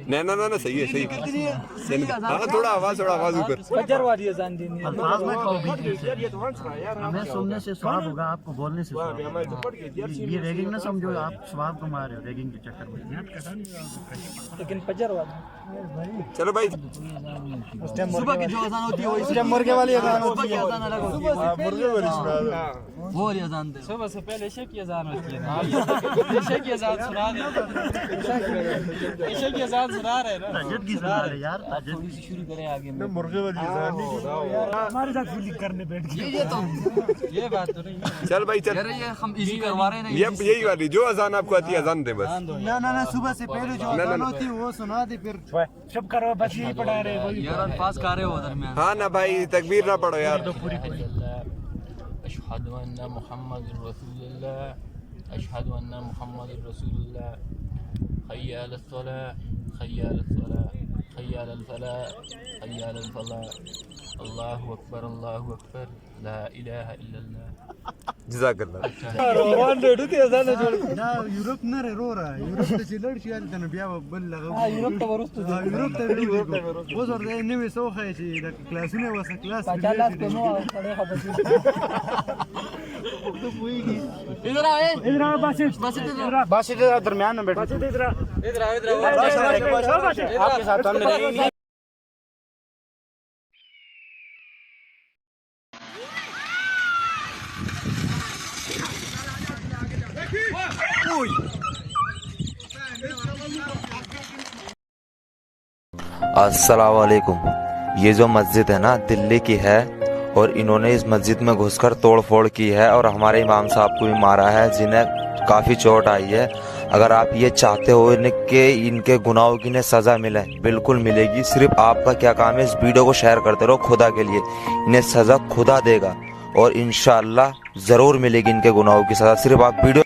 ना ना ना सही है सही। हाँ थोड़ा आवाज ऊपर। हमें सुनने से स्वाब होगा, आपको बोलने से स्वाब होगा। ये रैगिंग ना समझो, आप स्वाब को मार रहे हो रैगिंग के चक्कर में। लेकिन पजरवाद चलो भाई सुबह की जो अजान होती है वो इसके मुर्गे वाली अजान होती है, अजान अलग होती है। मुर्गे वाली सुना दो। वो वाली अजान दे। सुबह से पहले इशा की अजान होती है ना, इशा की अजान सुना दे। इशा की अजान सुना रहे हैं ना, ताज्जुद की सुना रहे यार, ताज्जुद थोड़ी सी शुरू करें आगे में। मुर्गे वाली अजान नहीं हमारे साथ फीलिंग करने बैठ गए। ये तो ये बात तो नहीं है। चल भाई चल। यार ये हम इजी करवा रहे हैं ना। यही वाली जो अजान आपको आती है अजान दे बस। ना सुबह से पहले जो अजान होती है वो सुना दे, फिर सब करो बस यही पढ़ा रहे वही। यार अल्फाज का रहे हो दरमियान। हाँ ना भाई तकबीर ना पढ़ो यार। अशहदु अन्ना मुहम्मदुर रसूलुल्लाह, अशहदु अन्ना मुहम्मदुर रसूलुल्लाह, हय्या अलस सलाह, हय्या अलस सलाह, हय्या अलल फलाह, हय्या अलल फलाह, अल्लाहु अकबर, ला इलाहा इल्लल्लाह। जज़ाकल्लाह। ना यूरोप न रे रो रहा है, यूरोप से चिलड़ शियाल तन बिया बल लगा। यूरोप तो वरुस्तु यूरोप ते वो सर दे ने में सो खाए छी क्लास ने वसा क्लास 50 को नो पड़े खबर। तो पूरी इधर आ बस इधर दरमियान में बैठ। इधर आ आपके साथ हमने नहीं। अस्सलाम वालेकुम। ये जो मस्जिद है ना दिल्ली की है और इन्होंने इस मस्जिद में घुसकर तोड़ फोड़ की है और हमारे इमाम साहब को भी मारा है, जिन्हें काफ़ी चोट आई है। अगर आप ये चाहते हो कि इनके गुनाहों की इन्हें सज़ा मिले, बिल्कुल मिलेगी। सिर्फ आपका क्या काम है, इस वीडियो को शेयर करते रहो खुदा के लिए। इन्हें सज़ा खुदा देगा और इंशाअल्लाह ज़रूर मिलेगी इनके गुनाहों की सज़ा। सिर्फ आप वीडियो